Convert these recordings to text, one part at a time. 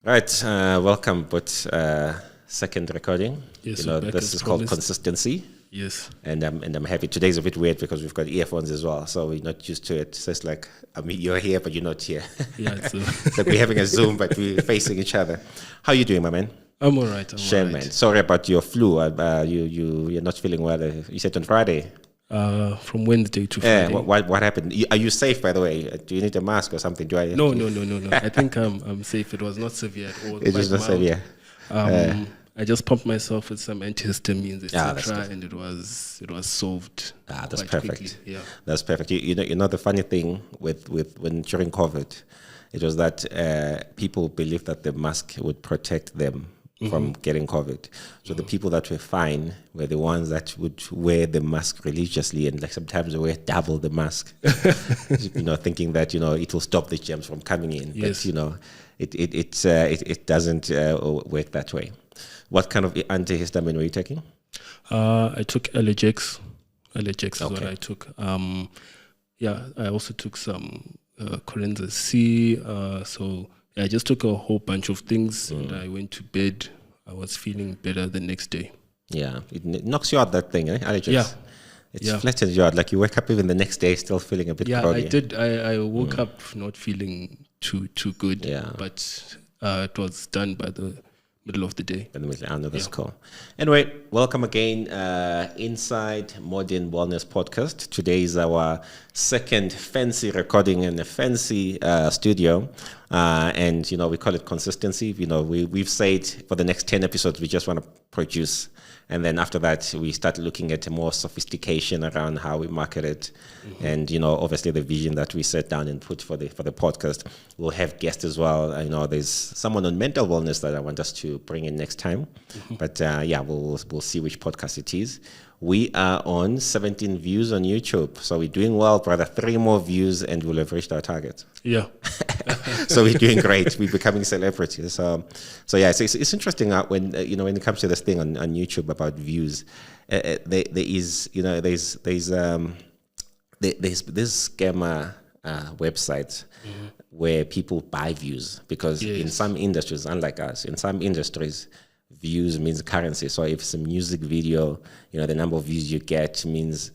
Right, welcome, but second recording. Yes, This is called consistency, Yes. and I'm happy. Today's a bit weird because we've got earphones as well, so we're not used to it. So it's like, you're here, but you're not here. Yeah, it's It's like we're having a Zoom, but we're facing each other. How you doing, my man? I'm all right. Shame, man. Sorry about your flu. You're not feeling well. You said on Friday. From Wednesday to Friday. What happened? Are you safe, by the way? Do you need a mask or something? No. I think I'm safe. It was not severe at all. It was not severe. I just pumped myself with some antihistamines, that's etc., good. and it was solved. That's quite perfect. quickly. Yeah. That's perfect. You know the funny thing with when during COVID, it was that people believed that the mask would protect them from getting COVID. So the people that were fine were the ones that would wear the mask religiously and like sometimes they wear double the mask, thinking that, it will stop the germs from coming in. Yes. But, it doesn't work that way. What kind of antihistamine were you taking? I took Allergex. Allergex is what Okay. I took. I also took some Corenza C. I just took a whole bunch of things and I went to bed. I was feeling better the next day. Yeah, it knocks you out, that thing, allergies. Yeah. It Yeah. flattens you out. Like you wake up even the next day still feeling a bit Yeah, groggy. I did. I woke up not feeling too good. Yeah. But it was done by the middle of the day. I know that's cool. Anyway, welcome again. Inside Modern Wellness Podcast. Today is our second fancy recording in a fancy studio. And we call it consistency. We've said for the next 10 episodes, we just want to produce. And then after that, we start looking at more sophistication around how we market it. And, obviously the vision that we set down and put for the podcast. We'll have guests as well. There's someone on mental wellness that I want us to bring in next time. But we'll see which podcast it is. We are on 17 views on YouTube. So we're doing well, brother. 3 more views and we'll have reached our target. Yeah. So we're doing great. We're becoming celebrities. So it's interesting when when it comes to this thing on YouTube about views. There's scammer websites where people buy views because in some industries, unlike us, in some industries, views means currency. So if it's a music video, the number of views you get means,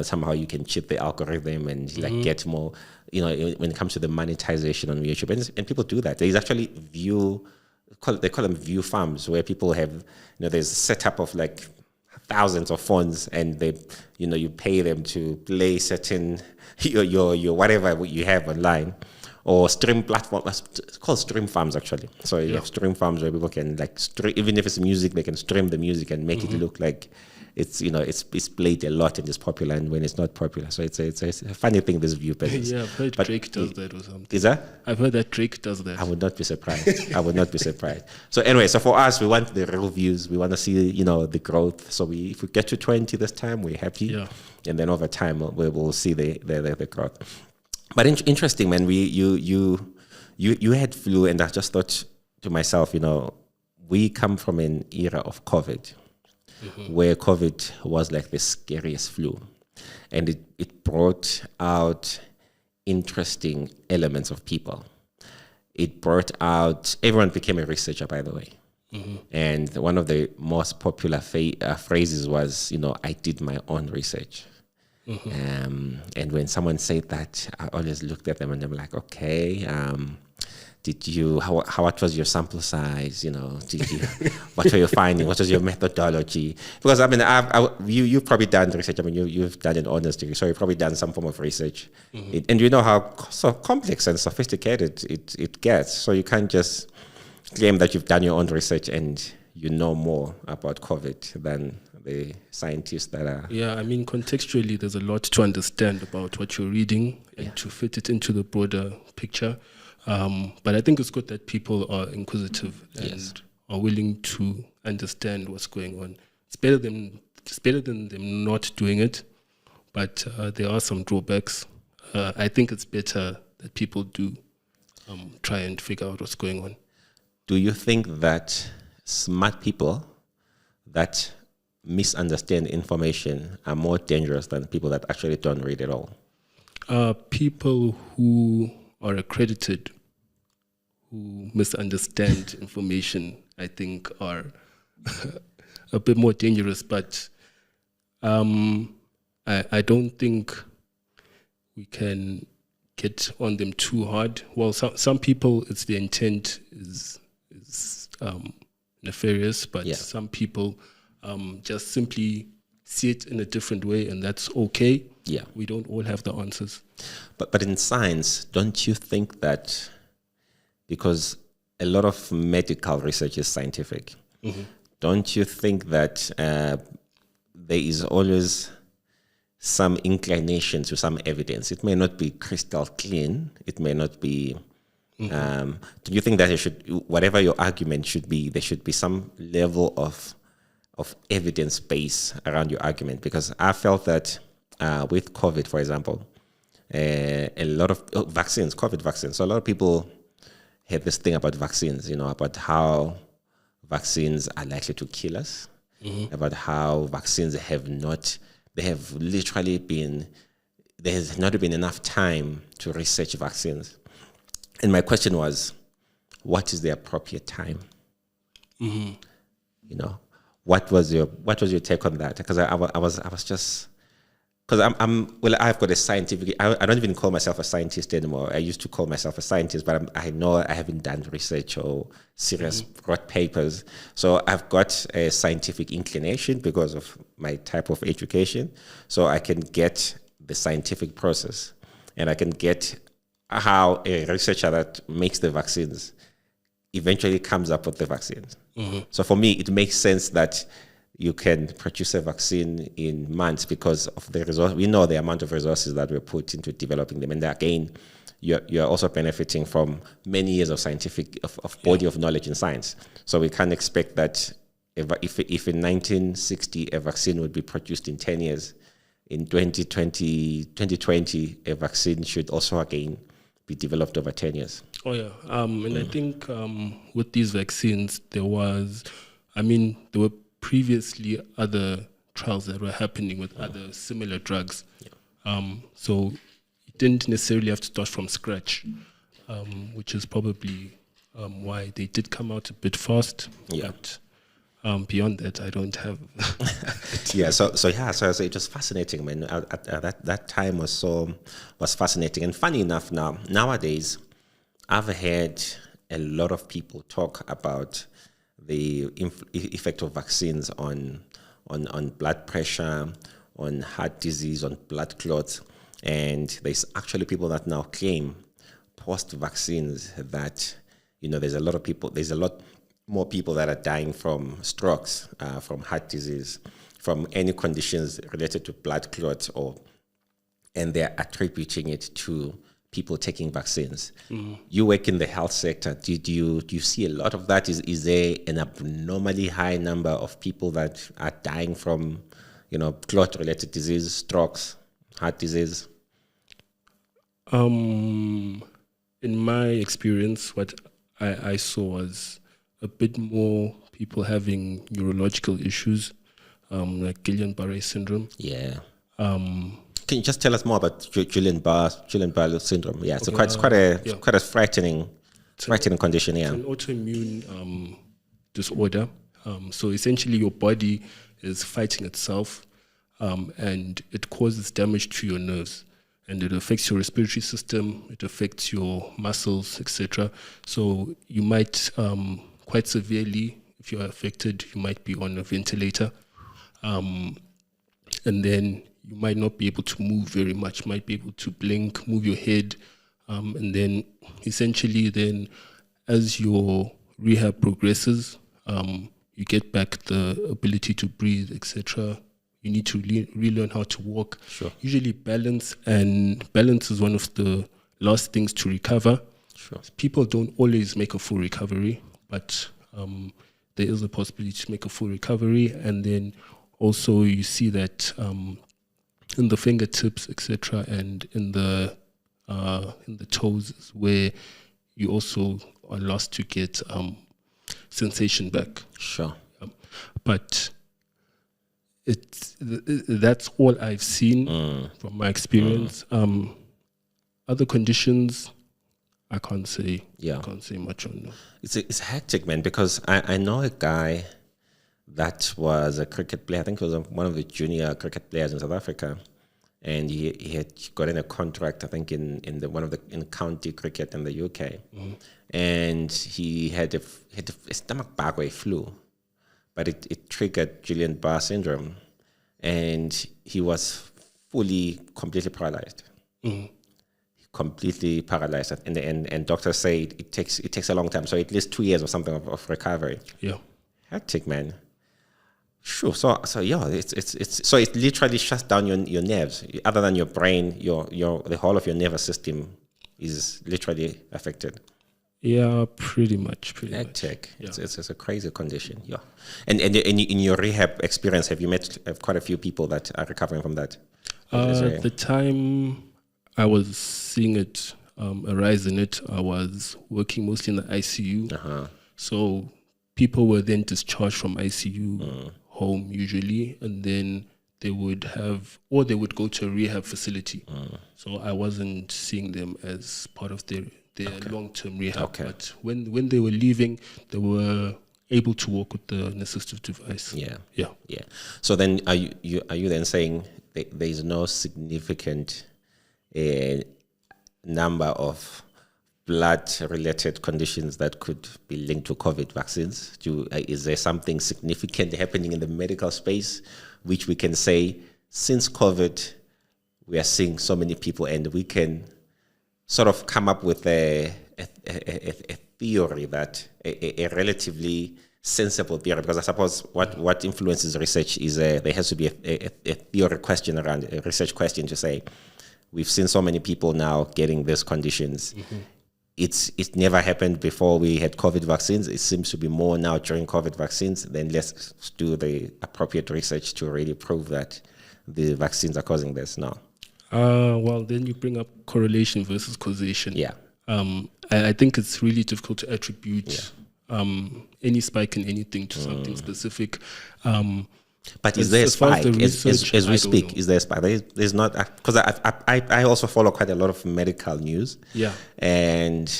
somehow you can cheat the algorithm and get more, when it comes to the monetization on YouTube. And people do that. There's actually they call them view farms where people have, there's a setup of like thousands of phones and they, you pay them to play certain, your whatever you have online. Or stream platform, it's called stream farms actually. So you have stream farms where people can even if it's music, they can stream the music and make it look like it's it's played a lot and it's popular, and when it's not popular. So it's a funny thing, this view business. Yeah, I've heard Drake does that or something. Is that? I've heard that Drake does that. I would not be surprised. I would not be surprised. So anyway, so for us, we want the real views. We want to see, the growth. So if we get to 20 this time, we're happy. Yeah. And then over time, we will see the growth. But interesting, man. You had flu, and I just thought to myself, we come from an era of COVID, where COVID was like the scariest flu, and it brought out interesting elements of people. It brought out, everyone became a researcher, by the way. And one of the most popular phrases was, I did my own research. And when someone said that, I always looked at them and I'm like, okay, what was your sample size? What were you finding? What was your methodology? Because you've probably done research. You've done an honors degree, so you've probably done some form of research. And you know how so complex and sophisticated it gets. So you can't just claim that you've done your own research and you know more about COVID than the scientists that are. Yeah, contextually, there's a lot to understand about what you're reading and to fit it into the broader picture. But I think it's good that people are inquisitive and are willing to understand what's going on. It's better than them not doing it, but there are some drawbacks. I think it's better that people do try and figure out what's going on. Do you think that smart people that misunderstand information are more dangerous than people that actually don't read at all? People who are accredited, who misunderstand information, I think, are a bit more dangerous. But I don't think we can get on them too hard. Well, some people, it's their intent is nefarious, but some people just simply see it in a different way, and that's okay. Yeah, we don't all have the answers. But in science, don't you think that because a lot of medical research is scientific, don't you think that there is always some inclination to some evidence? It may not be crystal clean. It may not be. Do you think that whatever your argument should be, there should be some level of evidence base around your argument? Because I felt that with COVID, for example, a lot of vaccines, COVID vaccines. So a lot of people have this thing about vaccines, about how vaccines are likely to kill us, about how vaccines have not been enough time to research vaccines. And my question was, what is the appropriate time? What was your take on that? Because I was just, because I've got a scientific, I don't even call myself a scientist anymore. I used to call myself a scientist, but I know I haven't done research or serious wrote papers. So I've got a scientific inclination because of my type of education. So I can get the scientific process, and I can get how a researcher that makes the vaccines eventually comes up with the vaccines. So for me, it makes sense that you can produce a vaccine in months because of the resource. We know the amount of resources that were put into developing them. And again, you're also benefiting from many years of scientific, of body of knowledge in science. So we can't expect that if in 1960 a vaccine would be produced in 10 years, in 2020, a vaccine should also again be developed over 10 years. Oh, yeah. And I think with these vaccines, there were previously other trials that were happening with other similar drugs. So you didn't necessarily have to start from scratch, which is probably why they did come out a bit fast. But beyond that, I don't have. So it was fascinating. I mean, that time was fascinating. And funny enough, nowadays, I've heard a lot of people talk about the effect of vaccines on blood pressure, on heart disease, on blood clots. And there's actually people that now claim post-vaccines that, there's a lot more people that are dying from strokes, from heart disease, from any conditions related to blood clots, and they're attributing it to people taking vaccines. You work in the health sector. Do you see a lot of that? Is there an abnormally high number of people that are dying from, clot-related disease, strokes, heart disease? In my experience, what I saw was a bit more people having neurological issues, like Guillain-Barré syndrome. Yeah. Can you just tell us more about Guillain-Barré syndrome? Yeah, so quite a frightening condition. Yeah, it's an autoimmune disorder. So essentially, your body is fighting itself, and it causes damage to your nerves, and it affects your respiratory system. It affects your muscles, etc. So you might quite severely, if you are affected, you might be on a ventilator, and then you might not be able to move very much, might be able to blink, move your head, and then essentially as your rehab progresses, you get back the ability to breathe, etc. You need to relearn how to walk. Sure. Usually balance is one of the last things to recover. Sure. People don't always make a full recovery, but there is a possibility to make a full recovery. And then also you see that in the fingertips, etc., and in the toes, is where you also are lost to get sensation back. Sure. But that's all I've seen from my experience. Other conditions, I can't say. Yeah. I can't say much on that. It's hectic, man, because I know a guy that was a cricket player. I think he was one of the junior cricket players in South Africa, and he had gotten a contract, I think, in county cricket in the UK, and he had a stomach bug or a flu, but it triggered Guillain-Barré syndrome, and he was completely paralyzed. Completely paralyzed, and doctors say it takes a long time, so at least 2 years or something of recovery. Yeah, hectic, man. Sure. So yeah, it's so it literally shuts down your nerves. Other than your brain, the whole of your nervous system is literally affected. Yeah, pretty much. Hectic. Yeah. It's a crazy condition. Yeah. And in your rehab experience, have you met quite a few people that are recovering from that? The time I was seeing it, a rise in it, I was working mostly in the ICU. So people were then discharged from ICU home usually, and then they would go to a rehab facility. So I wasn't seeing them as part of their long-term rehab. But when they were leaving, they were able to walk with an assistive device. Yeah. So then are you then saying there is no significant number of blood-related conditions that could be linked to COVID vaccines? Is there something significant happening in the medical space which we can say, since COVID, we are seeing so many people, and we can sort of come up with a theory that a relatively sensible theory? Because I suppose what influences research is there has to be a theory question around a research question to say, we've seen so many people now getting these conditions. It never happened before we had COVID vaccines. It seems to be more now during COVID vaccines. Then let's do the appropriate research to really prove that the vaccines are causing this now. Well, then you bring up correlation versus causation. Yeah. I think it's really difficult to attribute any spike in anything to something specific. But is there a spike as we speak? Is there a spike? There's not, because I also follow quite a lot of medical news. Yeah. And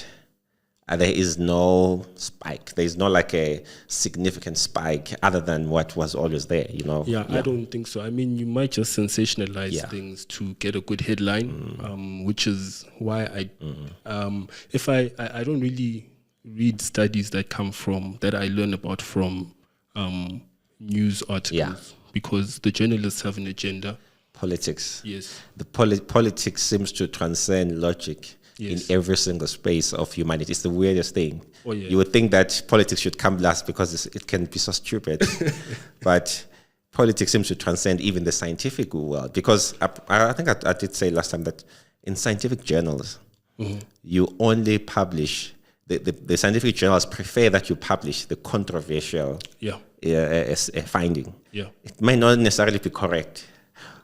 there is no spike. There is not like a significant spike other than what was always there, you know? Yeah, I don't think so. I mean, you might just sensationalize things to get a good headline, which is why if I don't really read studies that I learn about from news articles, because the journalists have an agenda. Politics. Yes. The politics seems to transcend logic in every single space of humanity. It's the weirdest thing. Oh, yeah. You would think that politics should come last because it can be so stupid. But politics seems to transcend even the scientific world, because I think I did say last time that in scientific journals, you only publish, the scientific journals prefer that you publish the controversial finding. Yeah. It may not necessarily be correct,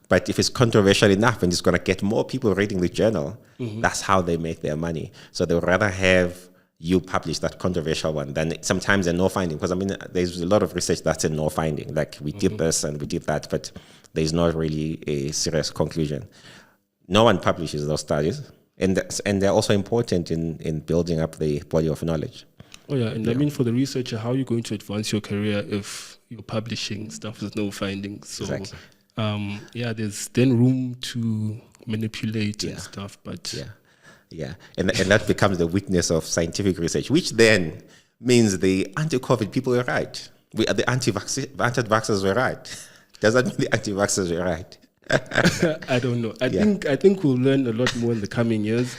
but if it's controversial enough and it's going to get more people reading the journal, that's how they make their money. So they would rather have you publish that controversial one than sometimes a no finding. Because I mean, there's a lot of research that's a no finding. Like we did this and we did that, but there's not really a serious conclusion. No one publishes those studies. And they're also important in building up the body of knowledge. Oh yeah, and I mean, for the researcher, how are you going to advance your career if you're publishing stuff with no findings? So, exactly. There's then room to manipulate and stuff, but and that becomes the weakness of scientific research, which then means the anti-COVID people were right. The anti-vaxxers were right. Does that mean the anti-vaxxers were right? I don't know. I think we'll learn a lot more in the coming years.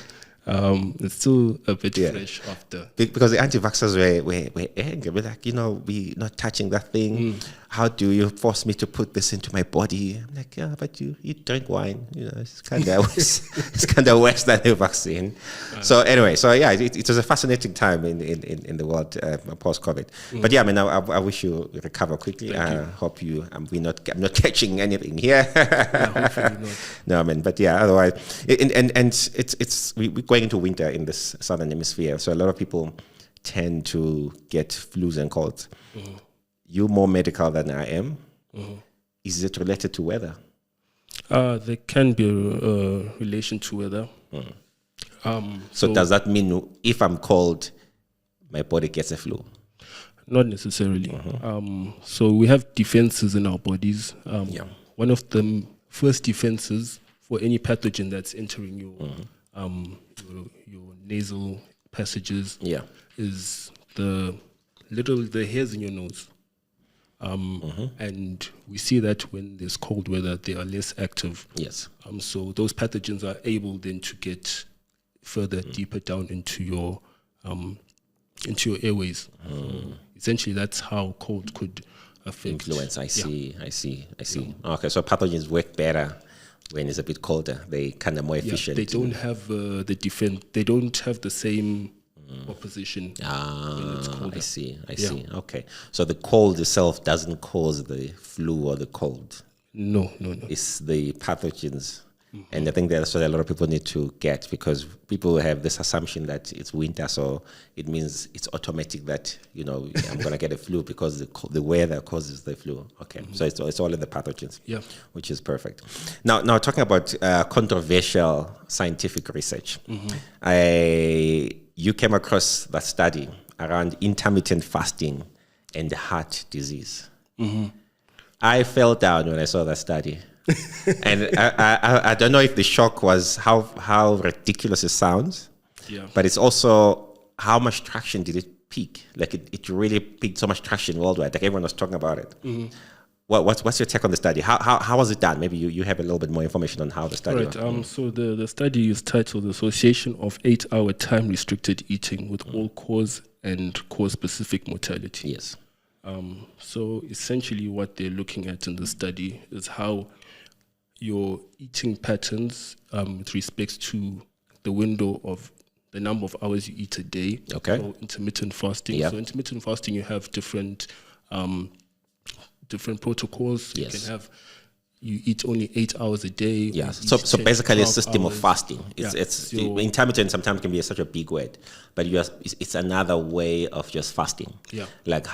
It's still a bit fresh after. Because the anti-vaxxers were angry. We're like, we're not touching that thing. How do you force me to put this into my body? I'm like, yeah, but you drink wine. It's kind of it's kind of worse than a vaccine. So anyway, it was a fascinating time in the world post-COVID. But yeah, I mean, I wish you recover quickly. I hope I'm not catching anything here. Hopefully not. No, I mean, but yeah, otherwise, we're going into winter in this southern hemisphere, so a lot of people tend to get flus and colds. You're more medical than I am. Is it related to weather? There can be a relation to weather. So does that mean if I'm cold, my body gets a flu? Not necessarily. So we have defenses in our bodies. One of the first defenses for any pathogen that's entering your nasal passages is the hairs in your nose. And we see that when there's cold weather, they are less active. Yes. So those pathogens are able then to get further deeper down into your airways. So essentially, that's how cold could affect. Influence. I see. Okay, so pathogens work better when it's a bit colder. They kind of more efficient. They don't have the defense. They don't have the same opposition when it's colder. I see. Okay, so the cold itself doesn't cause the flu or the cold. No. It's the pathogens. And I think that's what a lot of people need to get, because people have this assumption that it's winter, so it means it's automatic that, I'm going to get a flu because the weather causes the flu. Okay, so it's all in the pathogens, which is perfect. Now talking about controversial scientific research, you came across that study around intermittent fasting and heart disease. I fell down when I saw that study. And I don't know if the shock was how ridiculous it sounds, but it's also how much traction did it pick? Like it really picked so much traction worldwide. Like everyone was talking about it. What's your take on the study? How was it done? Maybe you have a little bit more information on how the study was. So the study is titled "The Association of 8-Hour Time Restricted Eating with All Cause and Cause-Specific Mortality." Yes. So essentially what they're looking at in the study is how your eating patterns with respect to the window of the number of hours you eat a day. Okay. So intermittent fasting. So intermittent fasting, you have different protocols. Yes. You eat only 8 hours a day. Yes. So basically a system of fasting. Intermittent sometimes can be such a big word, but it's another way of just fasting. Yeah. Like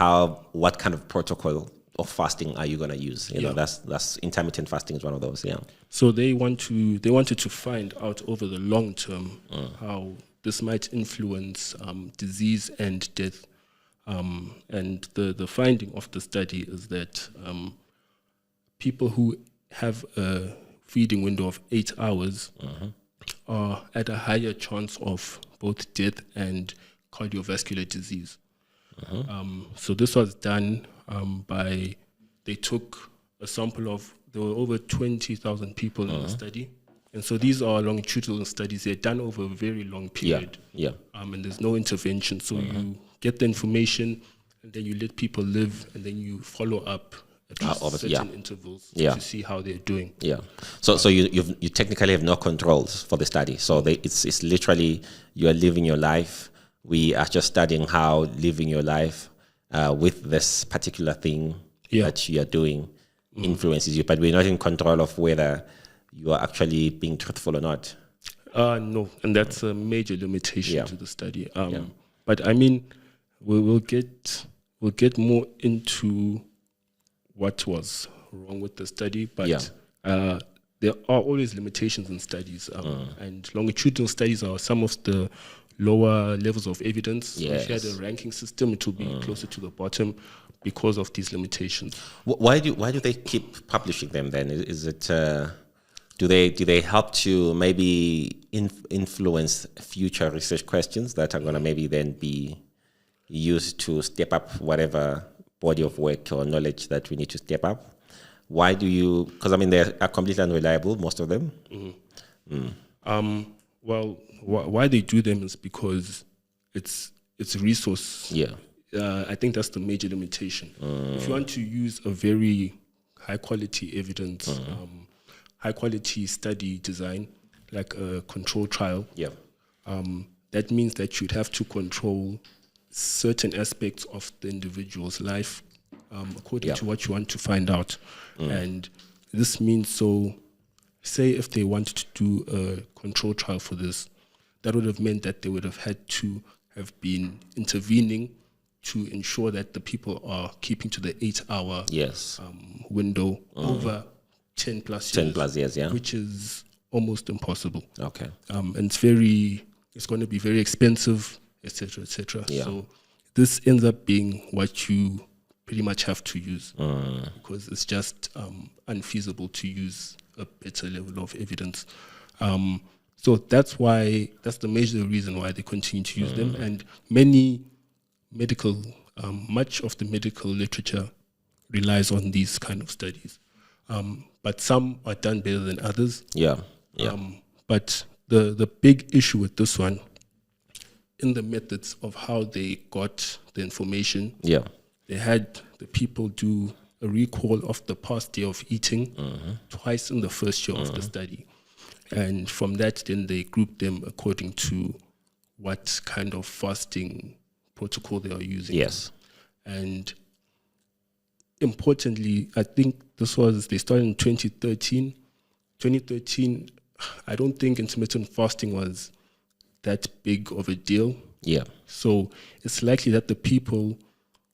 what kind of protocol of fasting are you going to use? That's intermittent fasting is one of those. Yeah. So they wanted to find out over the long term how this might influence disease and death. And the finding of the study is that people who have a feeding window of 8 hours are at a higher chance of both death and cardiovascular disease. So this was done they took a sample of, there were over 20,000 people in the study. And so these are longitudinal studies. They're done over a very long period. And there's no intervention. So you get the information and then you let people live and then you follow up at certain intervals to see how they're doing. Yeah. So you technically have no controls for the study. So it's literally you are living your life. We are just studying how living your life with this particular thing that you are doing influences you, but we're not in control of whether you are actually being truthful or not. No, and that's a major limitation to the study. But I mean, we'll get more into what was wrong with the study, but there are always limitations in studies, and longitudinal studies are some of the lower levels of evidence. If you had a ranking system, it will be closer to the bottom because of these limitations. Why do they keep publishing them then? Is it do they help to maybe influence future research questions that are going to maybe then be used to step up whatever body of work or knowledge that we need to step up? Why do you? Because I mean they are completely unreliable, most of them. Well, why they do them is because it's a resource. I think that's the major limitation. If you want to use a very high quality evidence, high quality study design, like a control trial, that means that you'd have to control certain aspects of the individual's life according to what you want to find out. And this means, so say if they wanted to do a control trial for this, that would have meant that they would have had to have been intervening to ensure that the people are keeping to the 8-hour window over 10 plus years. 10 plus years, which is almost impossible. Okay. And it's very it's going to be very expensive, etc., etc. Yeah. So this ends up being what you pretty much have to use because it's just unfeasible to use a better level of evidence. So that's the major reason why they continue to use them. And much of the medical literature relies on these kind of studies. But some are done better than others. Yeah. But the big issue with this one, in the methods of how they got the information, they had the people do a recall of the past day of eating twice in the first year of the study. And from that, then they grouped them according to what kind of fasting protocol they are using. Yes. And importantly, I think they started in 2013. 2013, I don't think intermittent fasting was that big of a deal. Yeah. So it's likely that the people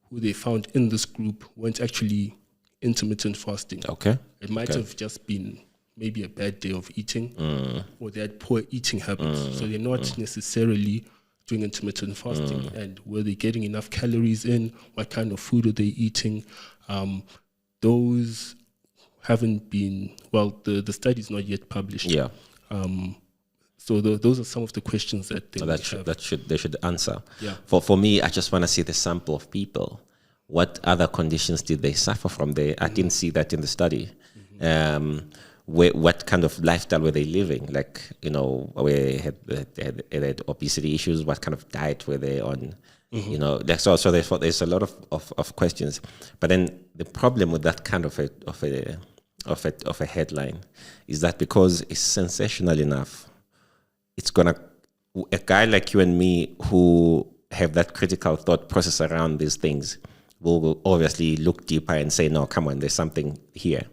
who they found in this group weren't actually intermittent fasting. Okay. It might have just been maybe a bad day of eating, or they had poor eating habits. So they're not necessarily doing intermittent fasting. And were they getting enough calories in? What kind of food are they eating? Those haven't been, the study's not yet published. Yeah. So those are some of the questions that they should answer. Yeah. For me, I just want to see the sample of people. What other conditions did they suffer from? I didn't see that in the study. What kind of lifestyle were they living? Like, they had obesity issues. What kind of diet were they on? So there's a lot of questions. But then the problem with that kind of a headline is that because it's sensational enough, it's gonna, a guy like you and me who have that critical thought process around these things will obviously look deeper and say, no, come on, there's something here.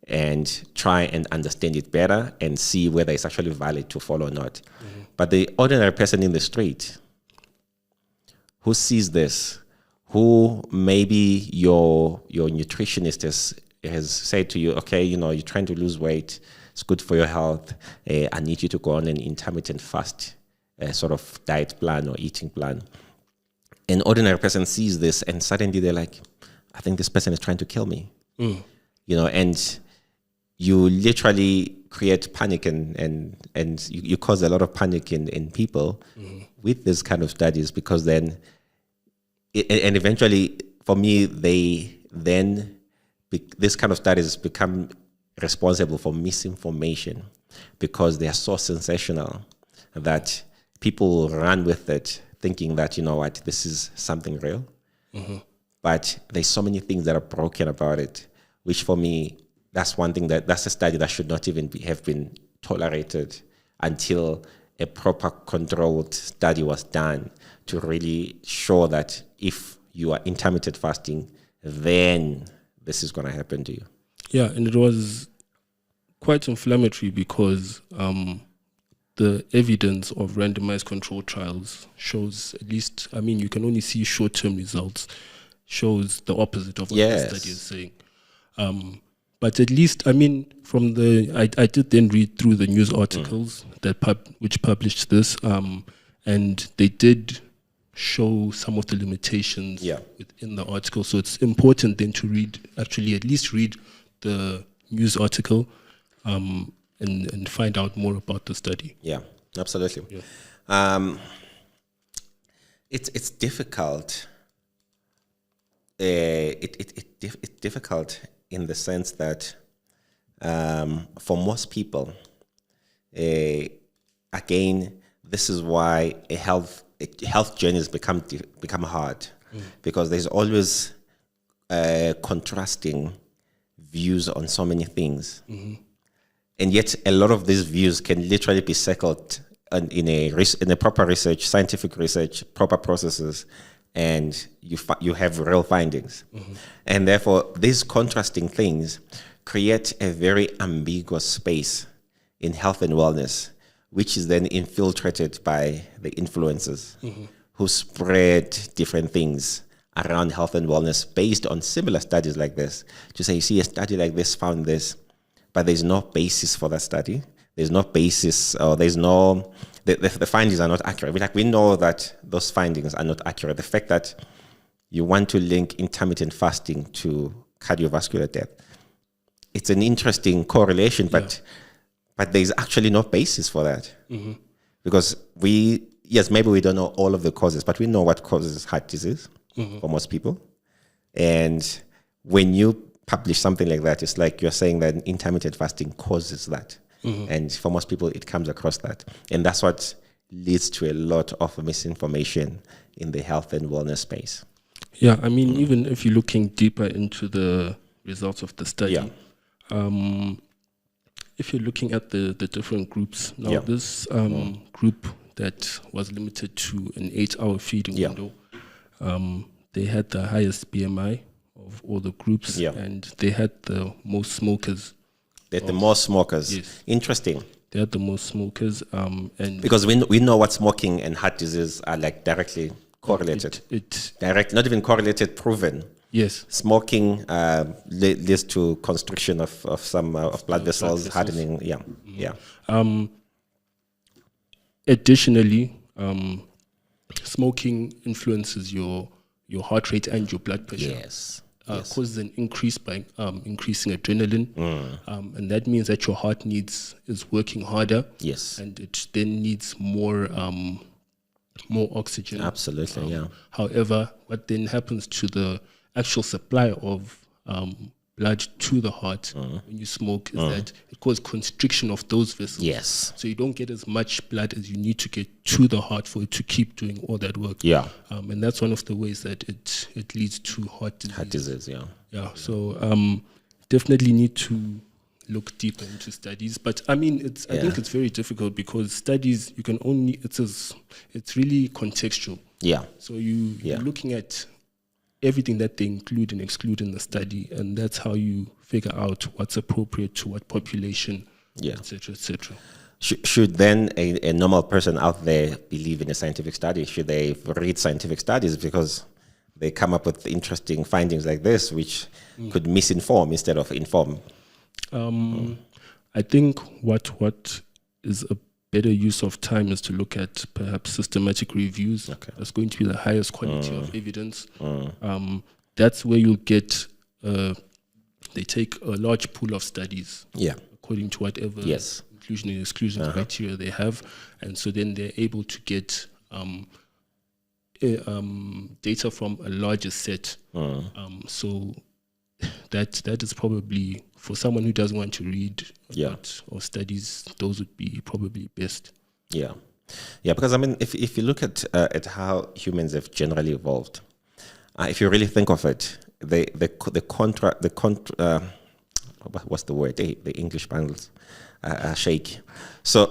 And try and understand it better and see whether it's actually valid to follow or not. But the ordinary person in the street who sees this, who maybe your nutritionist has said to you, okay, you're trying to lose weight, it's good for your health, I need you to go on an intermittent fast sort of diet plan or eating plan. An ordinary person sees this and suddenly they're like, I think this person is trying to kill me. And you literally create panic and you cause a lot of panic in people with this kind of studies, because then, and eventually for me, this kind of studies become responsible for misinformation because they are so sensational that people run with it thinking that, this is something real. But there's so many things that are broken about it, which for me, that's a study that should not even have been tolerated until a proper controlled study was done to really show that if you are intermittent fasting, then this is going to happen to you. Yeah, and it was quite inflammatory because the evidence of randomized controlled trials shows, at least, you can only see short-term results, shows the opposite of what the study is saying. But at least, I did then read through the news articles which published this, and they did show some of the limitations within the article. So it's important then to at least read the news article and find out more about the study. Yeah, absolutely. Yeah. It's difficult. It's difficult in the sense that for most people, again, this is why a health journeys become hard, because there's always contrasting views on so many things, and yet a lot of these views can literally be circled in a proper research, scientific research, proper processes, and you have real findings. And therefore, these contrasting things create a very ambiguous space in health and wellness, which is then infiltrated by the influencers who spread different things around health and wellness based on similar studies like this. To say, you see, a study like this found this, but there's no basis for that study. There's no basis, or there's no the findings are not accurate. We know that those findings are not accurate. The fact that you want to link intermittent fasting to cardiovascular death, it's an interesting correlation, but there's actually no basis for that. Because maybe we don't know all of the causes, but we know what causes heart disease for most people. And when you publish something like that, it's like you're saying that intermittent fasting causes that. And for most people, it comes across that. And that's what leads to a lot of misinformation in the health and wellness space. Yeah, I mean, even if you're looking deeper into the results of the study, if you're looking at the different groups, now this group that was limited to an 8-hour feeding window, they had the highest BMI of all the groups, and they had the most smokers. They had the most smokers. Yes. Interesting. They had the most smokers, and because we know what smoking and heart disease are like directly correlated. Direct, not even correlated, proven. Yes. Smoking leads to constriction of some of blood vessels, hardening. Additionally, smoking influences your heart rate and your blood pressure. Yes. Causes an increase by increasing adrenaline, and that means that your heart is working harder. Yes. And it then needs more oxygen. Absolutely. However, what then happens to the actual supply of blood to the heart when you smoke is that it causes constriction of those vessels. Yes. So you don't get as much blood as you need to get to the heart for it to keep doing all that work. Yeah. And that's one of the ways that it leads to heart disease. Heart disease, Yeah. So definitely need to look deeper into studies. But I mean, I think it's very difficult because studies, you can only, it's really contextual. Yeah. So you're looking at everything that they include and exclude in the study, and that's how you figure out what's appropriate to what population, et cetera, et cetera. Should then a normal person out there believe in a scientific study? Should they read scientific studies because they come up with interesting findings like this, which could misinform instead of inform? I think what is a better use of time is to look at perhaps systematic reviews. That's going to be the highest quality of evidence. That's where you'll get, they take a large pool of studies according to whatever inclusion and exclusion criteria they have. And so then they're able to get data from a larger set. So that is probably, for someone who doesn't want to read or studies, those would be probably best. Yeah, because I mean, if you look at humans have generally evolved, if you really think of it, what's the word? The English bundles are shaky. So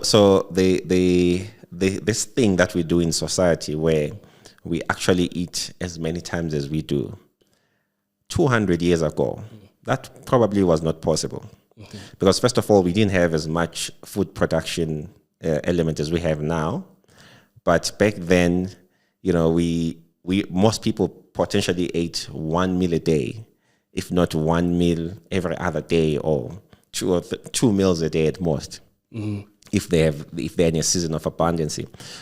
this thing that we do in society where we actually eat as many times as we do, 200 years ago, that probably was not possible. Because first of all, we didn't have as much food production element as we have now. But back then, we most people potentially ate one meal a day, if not one meal every other day, or two meals a day at most, if they're in a season of abundance.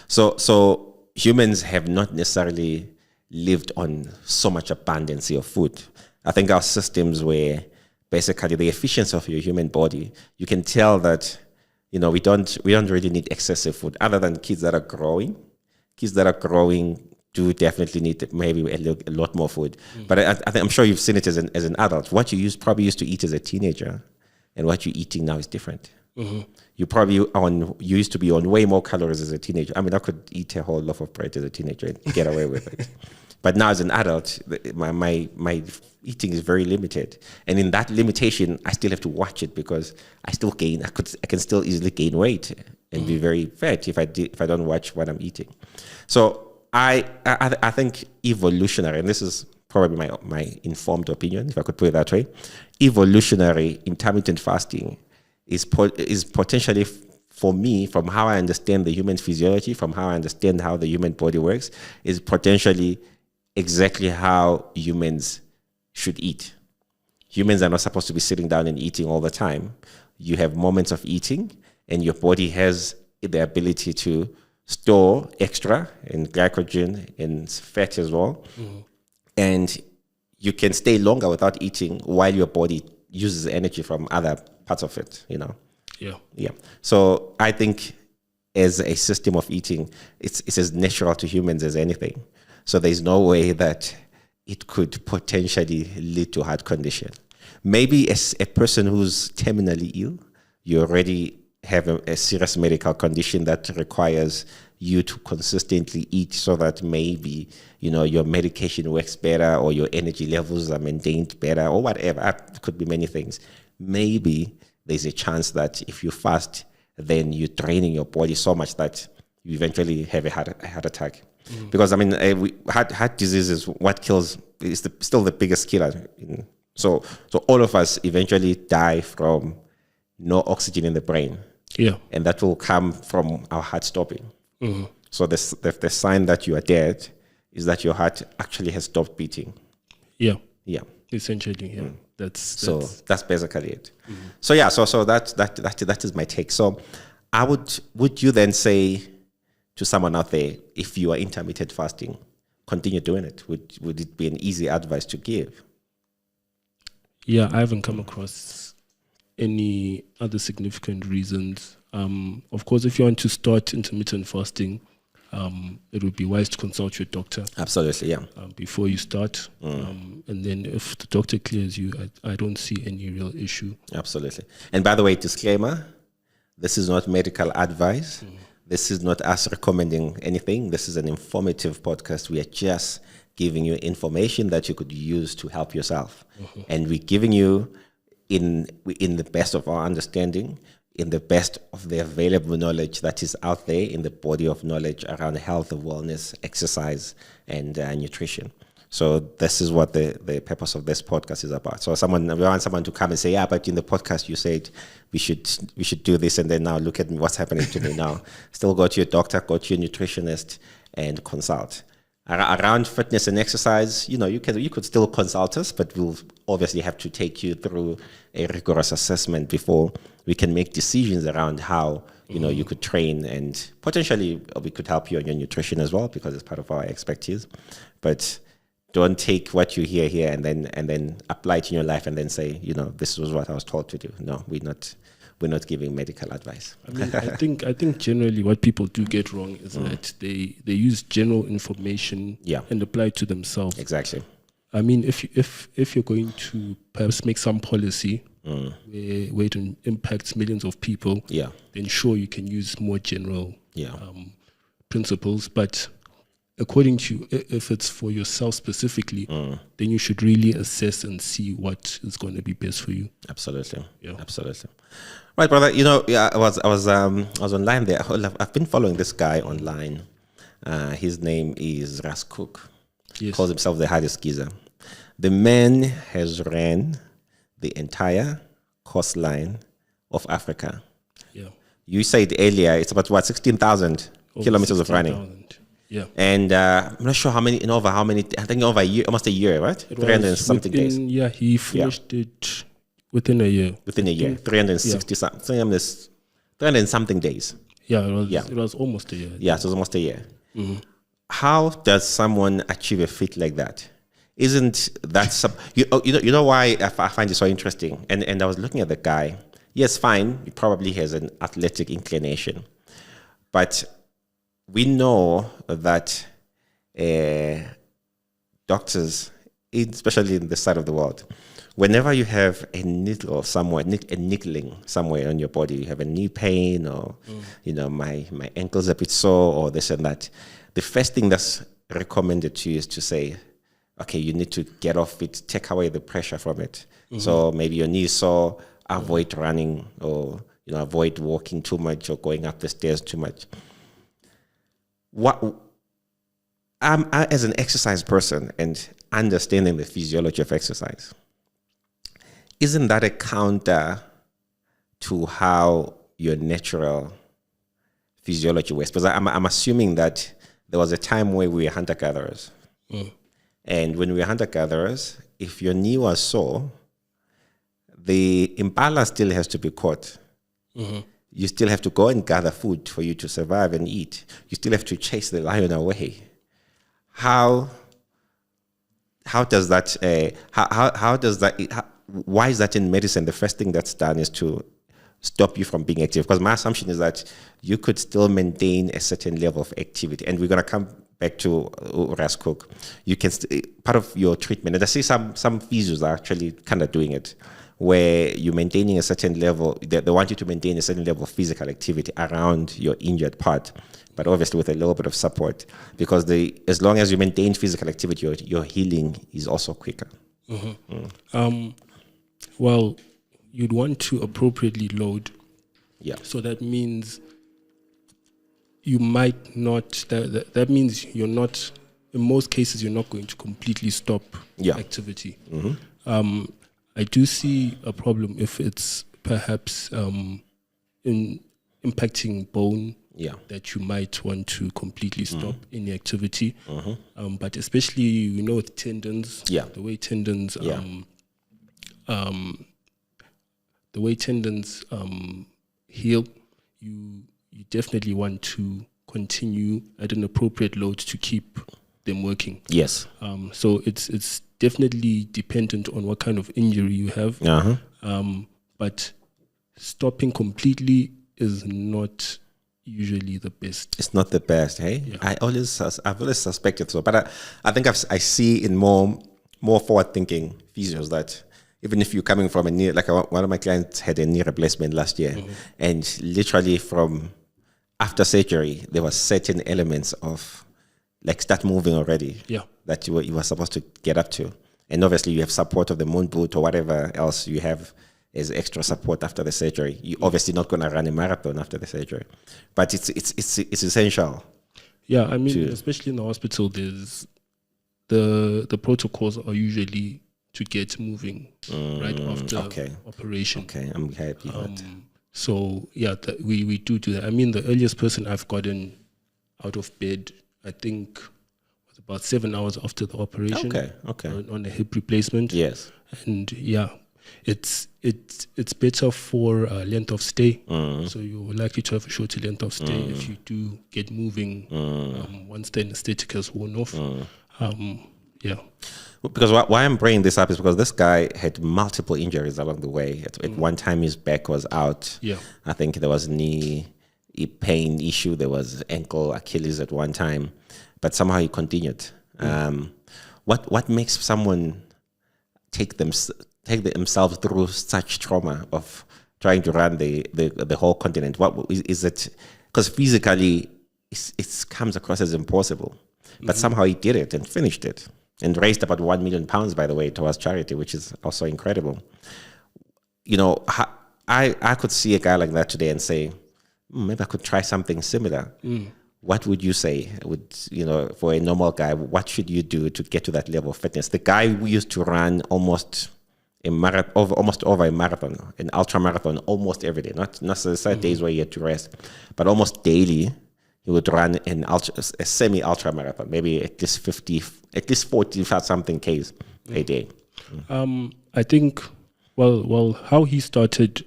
So humans have not necessarily lived on so much abundance of food. I think our systems were basically the efficiency of your human body. You can tell that, we don't really need excessive food other than kids that are growing. Kids that are growing do definitely need maybe a lot more food. But I'm sure you've seen it as an adult. What you probably used to eat as a teenager and what you're eating now is different. You used to be on way more calories as a teenager. I mean, I could eat a whole loaf of bread as a teenager and get away with it. But now as an adult, my eating is very limited. And in that limitation, I still have to watch it because I can still easily gain weight and be very fat if I don't watch what I'm eating. So I think evolutionary, and this is probably my informed opinion, if I could put it that way, evolutionary intermittent fasting is potentially, for me, from how I understand the human physiology, from how I understand how the human body works, is potentially exactly how humans should eat. Humans are not supposed to be sitting down and eating all the time. You have moments of eating, and your body has the ability to store extra in glycogen and fat as well. And you can stay longer without eating while your body uses energy from other parts of it, you know. Yeah. So I think as a system of eating, it's as natural to humans as anything. So there's no way that it could potentially lead to heart condition. Maybe as a person who's terminally ill, you already have a serious medical condition that requires you to consistently eat so that maybe, you know, your medication works better or your energy levels are maintained better or whatever. It could be many things. Maybe there's a chance that if you fast, then you're training your body so much that you eventually have a heart attack. Because, I mean, heart disease is what kills, is still the biggest killer. So all of us eventually die from no oxygen in the brain. Yeah. And that will come from our heart stopping. So the sign that you are dead is that your heart actually has stopped beating. Yeah. Yeah. Essentially, yeah. That's basically it. So yeah, so that is my take. So would you then say to someone out there, if you are intermittent fasting, continue doing it? Would it be an easy advice to give? Yeah, I haven't come across any other significant reasons. Of course, if you want to start intermittent fasting, it would be wise to consult your doctor. Absolutely, yeah. Before you start. And then if the doctor clears you, I don't see any real issue. Absolutely. And by the way, disclaimer, this is not medical advice. This is not us recommending anything. This is an informative podcast. We are just giving you information that you could use to help yourself. And we're giving you, in the best of our understanding, in the best of the available knowledge that is out there in the body of knowledge around health, wellness, exercise, and nutrition. So this is what the purpose of this podcast is about. So we want someone to come and say, yeah, but in the podcast you said we should do this, and then now look at what's happening to me now. Still go to your doctor, go to your nutritionist, and consult. Around fitness and exercise, you know, you could still consult us, but we'll obviously have to take you through a rigorous assessment before we can make decisions around how, you know, you could train, and potentially we could help you on your nutrition as well, because it's part of our expertise. But don't take what you hear here and then apply it in your life and then say, you know, this was what I was told to do. No, we're not giving medical advice. I mean, I think generally what people do get wrong is that they use general information and apply it to themselves. Exactly. I mean, if you're going to perhaps make some policy where it impacts millions of people, then sure, you can use more general principles. But according to, if it's for yourself specifically, then you should really assess and see what is going to be best for you. Absolutely. Yeah. Absolutely. Right, brother. You know, I was online there. I've been following this guy online. His name is Ras Cook. He calls himself the hardest geezer. The man has ran the entire coastline of Africa. Yeah. You said earlier it's about 16,000 kilometers of running. Yeah. And I'm not sure how many, I think over a year, almost a year, right? 300 something days. Yeah, he finished it within a year. 360 something days. Yeah, it was almost a year. Yeah, it was almost a year. How does someone achieve a feat like that? Isn't that you know why I find it so interesting? And I was looking at the guy. Yes, fine, he probably has an athletic inclination, but we know that doctors, especially in this side of the world, whenever you have a needle or somewhere, a niggling somewhere on your body, you have a knee pain, or you know, my ankle's a bit sore, or this and that, the first thing that's recommended to you is to say, okay, you need to get off it, take away the pressure from it. So maybe your knee is sore, avoid running, or you know, avoid walking too much or going up the stairs too much. I, as an exercise person and understanding the physiology of exercise, isn't that a counter to how your natural physiology works? Because I'm assuming that there was a time where we were hunter-gatherers. And when we were hunter-gatherers, if your knee was sore, the impala still has to be caught. You still have to go and gather food for you to survive and eat. You still have to chase the lion away. How does that? Why is that in medicine? The first thing that's done is to stop you from being active. Because my assumption is that you could still maintain a certain level of activity, and we're gonna come back to Ras Cook. You can part of your treatment, and I see some physios are actually kind of doing it, where you're maintaining a certain level. They want you to maintain a certain level of physical activity around your injured part, but obviously with a little bit of support, because as long as you maintain physical activity, your healing is also quicker. Well, you'd want to appropriately load. Yeah. So that means you might not. That means you're not. In most cases, you're not going to completely stop activity. I do see a problem if it's perhaps impacting bone. Yeah. That you might want to completely stop any activity. But especially, with tendons. Yeah. The way tendons. The way tendons heal, you definitely want to continue at an appropriate load to keep them working. Yes. So it's definitely dependent on what kind of injury you have. But stopping completely is not usually the best. It's not the best, hey? Yeah. I've always suspected so, but I think I see in more forward-thinking physios that even if you're coming from a knee, like one of my clients had a knee replacement last year, and literally from after surgery, there were certain elements of like start moving already that you were supposed to get up to. And obviously you have support of the moon boot or whatever else you have as extra support after the surgery. You're obviously not going to run a marathon after the surgery, but it's essential. Yeah, I mean, especially in the hospital, there's the protocols are usually to get moving right after operation. Okay, I'm happy. So yeah, we do that. I mean, the earliest person I've gotten out of bed, I think, was about 7 hours after the operation. Okay. On a hip replacement. Yes. And yeah, it's better for length of stay. So you're likely to have a shorter length of stay if you do get moving once the anesthetic has worn off. Yeah. Because why I'm bringing this up is because this guy had multiple injuries along the way. At one time, his back was out. Yeah. I think there was knee pain issue. There was ankle, Achilles at one time, but somehow he continued. What makes someone take themselves through such trauma of trying to run the whole continent? What is it? Because physically, it comes across as impossible, but somehow he did it and finished it. And raised about £1 million, by the way, towards charity, which is also incredible. I could see a guy like that today and say, maybe I could try something similar. What would you say? For a normal guy, what should you do to get to that level of fitness? The guy who used to run almost over a marathon, an ultra marathon, almost every day. Not necessarily days where he had to rest, but almost daily. He would run a semi-ultra marathon, maybe at least 40 something Ks a day. I think, how he started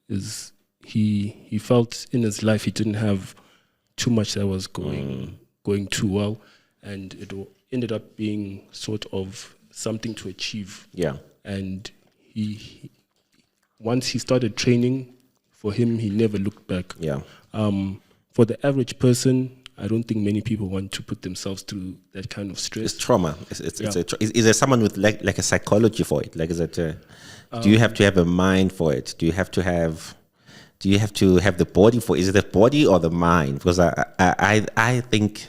is he felt in his life he didn't have too much that was going too well, and it ended up being sort of something to achieve. Yeah. And he once he started training, for him, he never looked back. Yeah. For the average person, I don't think many people want to put themselves through that kind of stress. It's trauma. Is there someone with like a psychology for it? Like, is it? Do you have to have a mind for it? Do you have to have the body for? Is it the body or the mind? Because I think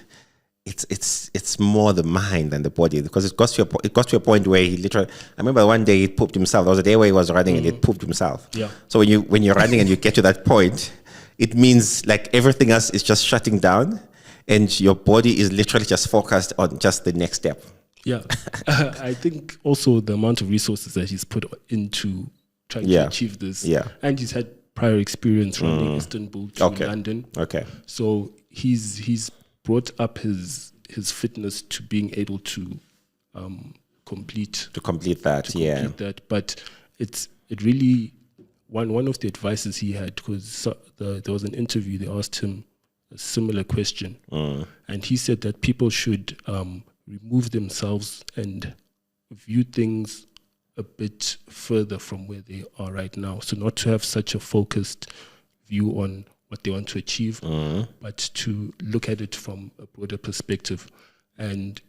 it's more the mind than the body, because it got to a point where he literally. I remember one day he pooped himself. There was a day where he was running and he pooped himself. Yeah. So when you're running and you get to that point, it means like everything else is just shutting down, and your body is literally just focused on just the next step. Yeah. I think also the amount of resources that he's put into trying to achieve this. Yeah. And he's had prior experience running Istanbul to London. Okay. So he's brought up his fitness to being able to complete that. But it really one of the advices he had, because there was an interview, they asked him a similar question, and he said that people should remove themselves and view things a bit further from where they are right now. So not to have such a focused view on what they want to achieve, but to look at it from a broader perspective. And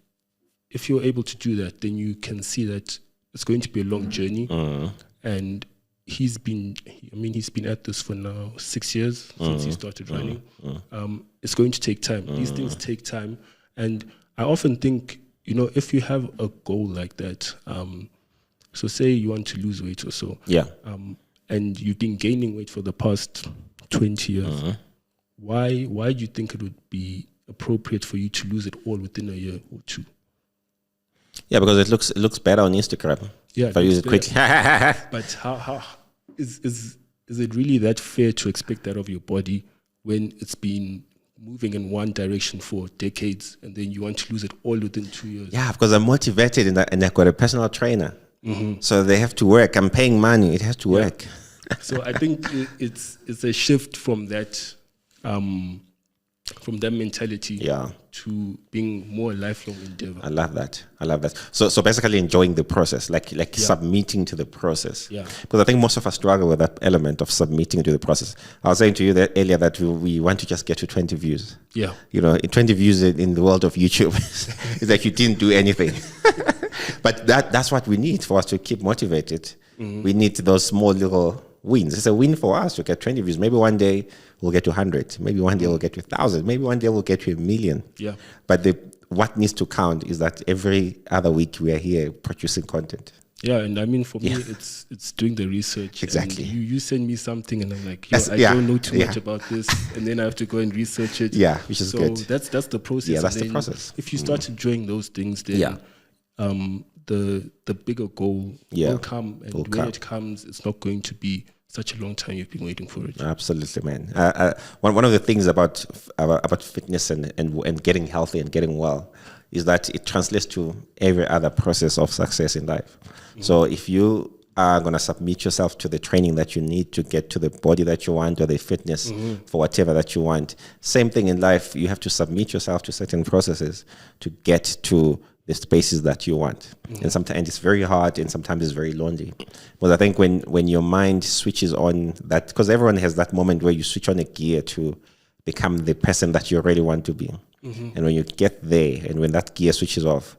if you're able to do that, then you can see that it's going to be a long journey. And he's been at this for now 6 years since he started running. It's going to take time. These things take time. And I often think, if you have a goal like that, so say you want to lose weight or so, and you've been gaining weight for the past 20 years, why do you think it would be appropriate for you to lose it all within a year or two? Yeah, because it looks better on Instagram. Yeah, if I use it quickly. But how is it really that fair to expect that of your body when it's been moving in one direction for decades, and then you want to lose it all within 2 years? Yeah, because I'm motivated and I've got a personal trainer. So they have to work. I'm paying money. It has to work. So I think it's a shift from that mentality to being more a lifelong endeavor. I love that. So basically enjoying the process, like submitting to the process. Yeah. Because I think most of us struggle with that element of submitting to the process. I was saying to you that earlier that we want to just get to 20 views. Yeah. 20 views in the world of YouTube, it's like you didn't do anything. But that's what we need for us to keep motivated. We need those small little wins. It's a win for us to get 20 views. Maybe one day we'll get to 100. Maybe one day we'll get to 1,000. Maybe one day we'll get to 1 million. Yeah. But what needs to count is that every other week we are here producing content. Yeah, and I mean, for me, it's doing the research. Exactly. And you send me something, and I'm like, I don't know too much about this, and then I have to go and research it. Yeah, which is good. So that's the process. Yeah, that's the process. If you start enjoying those things, then the bigger goal will come, and when it comes, it's not going to be such a long time you've been waiting for it. Absolutely, man. One of the things about fitness and getting healthy and getting well is that it translates to every other process of success in life. So if you are going to submit yourself to the training that you need to get to the body that you want, or the fitness for whatever that you want, same thing in life. You have to submit yourself to certain processes to get to the spaces that you want. And sometimes it's very hard, and sometimes it's very lonely. But I think when your mind switches on that, because everyone has that moment where you switch on a gear to become the person that you really want to be. And when you get there, and when that gear switches off,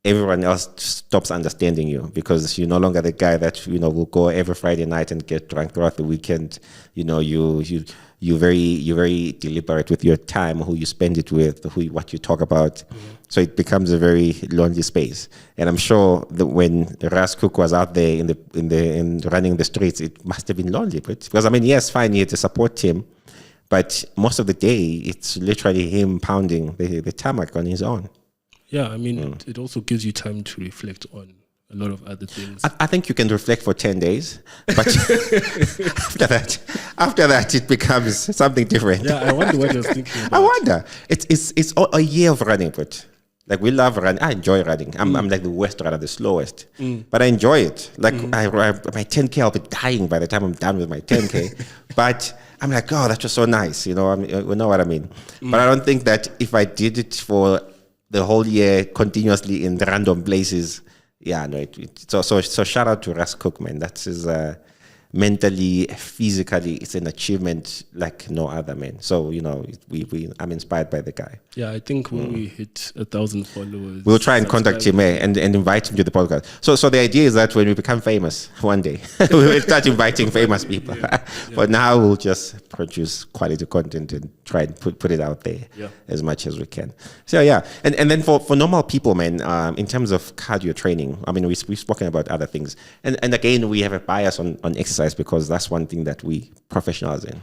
everyone else stops understanding you, because you're no longer the guy that will go every Friday night and get drunk throughout the weekend. You're very deliberate with your time, who you spend it with, what you talk about. So it becomes a very lonely space. And I'm sure that when Ras Cook was out there in running the streets, it must have been lonely. Because yes, fine, he had a support team, but most of the day it's literally him pounding the tarmac on his own. Yeah, I mean, it also gives you time to reflect on a lot of other things. I think you can reflect for 10 days, but after that, it becomes something different. Yeah, I wonder what you're thinking about. I wonder. It's a year of running, but like we love running. I enjoy running. I'm like the worst runner, the slowest, but I enjoy it. Like my 10K, I'll be dying by the time I'm done with my 10K, but I'm like, oh, that was so nice. You know what I mean? But I don't think that if I did it for the whole year continuously in random places, so shout out to Ras Cook, man. That is mentally, physically, it's an achievement like no other, man. So I'm inspired by the guy. Yeah, I think when we hit 1,000 followers, we'll try and contact him and invite him to the podcast. So the idea is that when we become famous one day, we will start inviting famous people. But now we'll just produce quality content and try and put it out there as much as we can. So and then for normal people, man, in terms of cardio training, I mean, we've spoken about other things, and again, we have a bias on exercise, because that's one thing that we professionals in.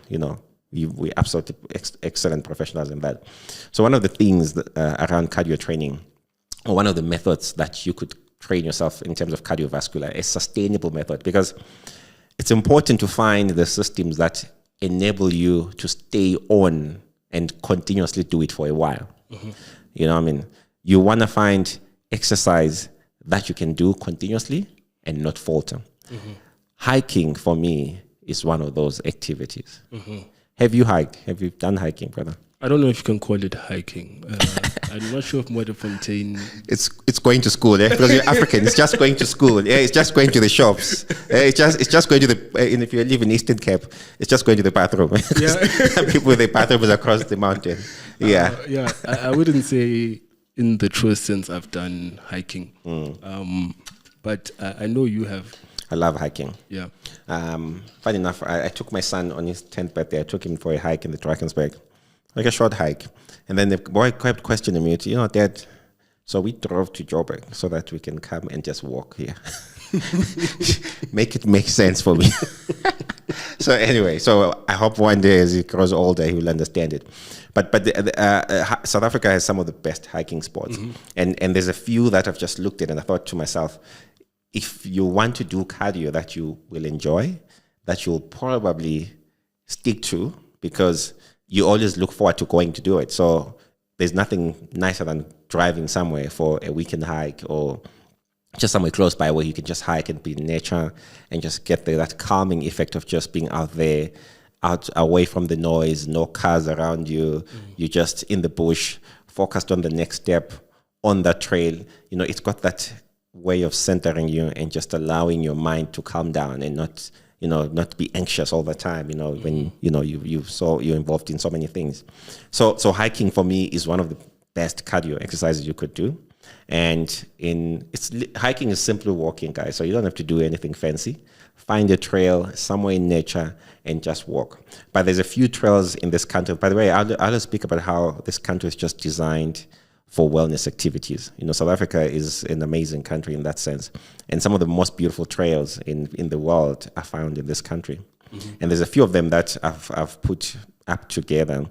We absolutely excellent professionals in that. So one of the things around cardio training, or one of the methods that you could train yourself in terms of cardiovascular, a sustainable method, because it's important to find the systems that enable you to stay on and continuously do it for a while. You know what I mean? You want to find exercise that you can do continuously and not falter. Hiking, for me, is one of those activities. Have you hiked? Have you done hiking, brother? I don't know if you can call it hiking. I'm not sure if Modderfontein... It's going to school, yeah? Because you're African. It's just going to school. Yeah, it's just going to the shops. It's just going to the... and if you live in Eastern Cape, it's just going to the bathroom. Yeah. People with their bathrooms across the mountain. Yeah. I wouldn't say in the truest sense I've done hiking. But I know you have. I love hiking. Yeah. Funny enough, I took my son on his 10th birthday. I took him for a hike in the Drakensberg. Like a short hike. And then the boy kept questioning me, Dad, so we drove to Joburg so that we can come and just walk here. Make it make sense for me. So anyway, so I hope one day as he grows older, he will understand it. But South Africa has some of the best hiking spots. And there's a few that I've just looked at and I thought to myself, if you want to do cardio that you will enjoy, that you'll probably stick to, because you always look forward to going to do it. So there's nothing nicer than driving somewhere for a weekend hike or just somewhere close by where you can just hike and be in nature and just get that calming effect of just being out there, out away from the noise, no cars around you. You're just in the bush, focused on the next step on that trail. It's got that way of centering you and just allowing your mind to calm down and not be anxious all the time, when, you're involved in so many things. So hiking for me is one of the best cardio exercises you could do. And hiking is simply walking, guys. So you don't have to do anything fancy. Find a trail somewhere in nature and just walk. But there's a few trails in this country. By the way, I'll speak about how this country is just designed for wellness activities. South Africa is an amazing country in that sense. And some of the most beautiful trails in the world are found in this country. And there's a few of them that I've put up together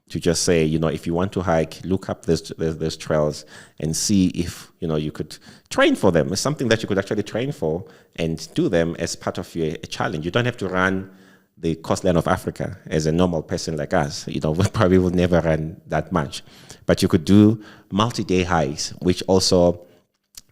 to just say, if you want to hike, look up those trails and see if, you could train for them. It's something that you could actually train for and do them as part of your challenge. You don't have to run the coastline of Africa as a normal person like us. We probably will never run that much. But you could do multi-day hikes, which also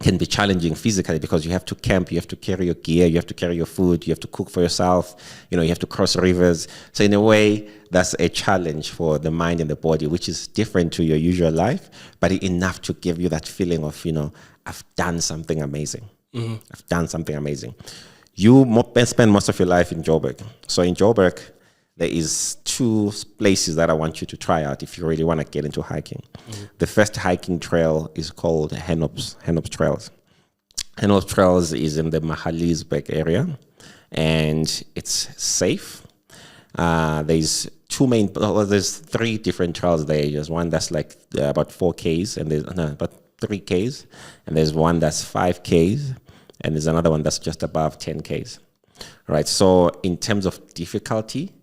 can be challenging physically because you have to camp, you have to carry your gear, you have to carry your food, you have to cook for yourself, you have to cross rivers. So in a way, that's a challenge for the mind and the body, which is different to your usual life, but enough to give you that feeling of, I've done something amazing. I've done something amazing. You spend most of your life in Joburg. So in Joburg, there is 2 places that I want you to try out if you really want to get into hiking. The first hiking trail is called Henops Trails. Henops Trails is in the Magaliesberg area, and it's safe. There's 3 different trails there. There's one that's like about 4 Ks, and there's about 3 Ks, and there's one that's 5 Ks, and there's another one that's just above 10 Ks. Right. So in terms of difficulty,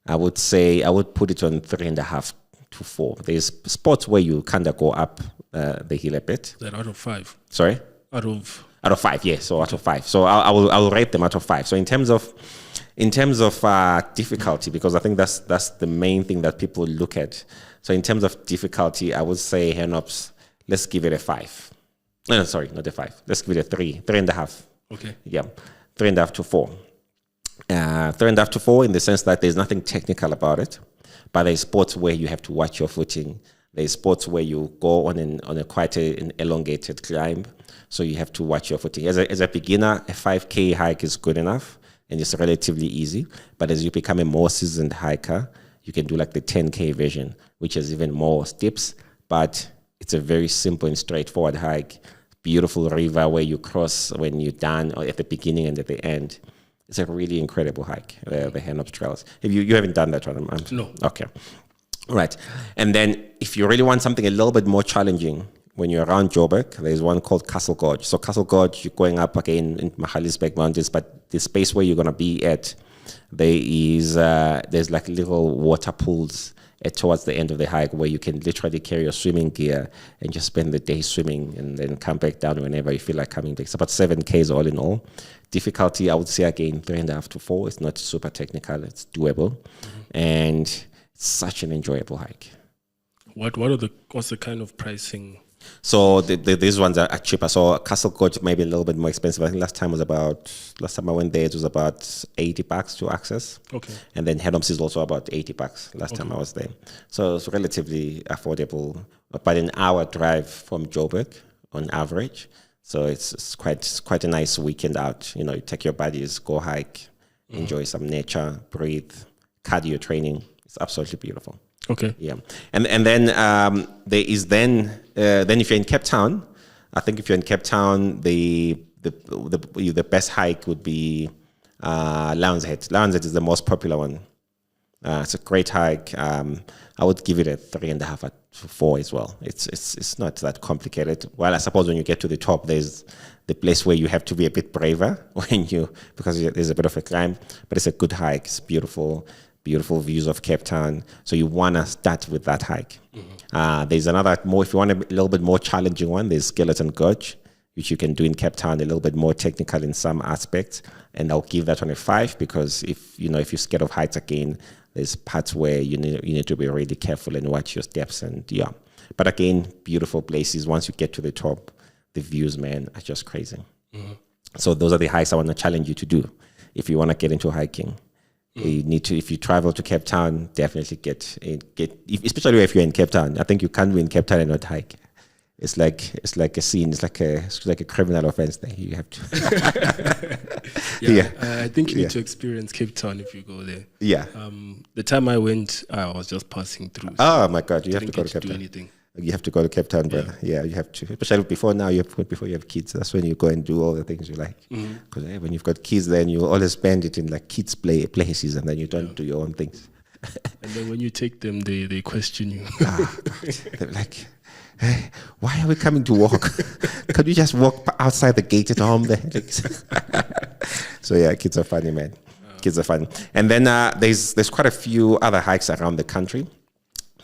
I would put it on 3.5 to 4. There's spots where you kind of go up the hill a bit. That out of 5? Sorry? Out of 5, yes. So out of 5. So I will rate them out of 5. So in terms of difficulty, because I think that's the main thing that people look at. So in terms of difficulty, I would say Henops, let's give it a 5. No, sorry, not a 5. Let's give it a 3.5. Okay. Yeah, 3.5 to 4. 3.5 to 4 in the sense that there's nothing technical about it, but there's sports where you have to watch your footing. There's sports where you go on a quite an elongated climb, so you have to watch your footing. As a beginner, a 5K hike is good enough and it's relatively easy. But as you become a more seasoned hiker, you can do like the 10K version, which has even more steps, but it's a very simple and straightforward hike. Beautiful river where you cross when you're done, or at the beginning and at the end. It's a really incredible hike, the Henops Trails. If you haven't done that one? No. Okay. Right. And then if you really want something a little bit more challenging, when you're around Joburg, there's one called Castle Gorge. So Castle Gorge, you're going up again in Magaliesberg Mountains, but the space where you're going to be at, there's like little water pools towards the end of the hike where you can literally carry your swimming gear and just spend the day swimming and then come back down whenever you feel like coming back. It's about 7 Ks all in all. Difficulty, I would say again, 3.5 to 4. It's not super technical. It's doable. And it's such an enjoyable hike. What's the kind of pricing? So these ones are cheaper. So Castle Gorge maybe a little bit more expensive. I think last time I went there, it was about $80 to access. Okay. And then Head is also about $80 last time I was there. So it's relatively affordable. About an hour drive from Joburg on average. So it's quite a nice weekend out. You know, you take your buddies, go hike, enjoy some nature, breathe, cardio training. It's absolutely beautiful. Okay. Yeah, and then there is then if you're in Cape Town, I think if you're in Cape Town, the best hike would be Lions Head. Lions Head is the most popular one. It's a great hike. I would give it a 3.5 out of 4 as well. It's not that complicated. Well, I suppose when you get to the top, there's the place where you have to be a bit braver because there's a bit of a climb, but it's a good hike. It's beautiful views of Cape Town. So you want to start with that hike. There's another if you want a little bit more challenging one, there's Skeleton Gorge, which you can do in Cape Town, a little bit more technical in some aspects. And I'll give that one a 5 because if you're scared of heights again, there's parts where you need to be really careful and watch your steps but again, beautiful places. Once you get to the top, the views, man, are just crazy. So those are the hikes I want to challenge you to do. If you want to get into hiking, you need to, if you travel to Cape Town, definitely get especially if you're in Cape Town. I think you can't be in Cape Town and not hike. It's like a scene. It's like a criminal offense there. You have to. I think you need to experience Cape Town if you go there. Yeah. The time I went, I was just passing through. So oh my God! You have to go to Cape Town. Anything. You have to go to Cape Town, brother. Yeah, you have to. Especially before you have kids. That's when you go and do all the things you like. Because when you've got kids, then you always spend it in like kids' places, and then you don't do your own things. And then when you take them, they question you. They're like, hey, why are we coming to walk? Could you just walk outside the gate at home there? So yeah, kids are funny, man. Kids are fun. And then there's quite a few other hikes around the country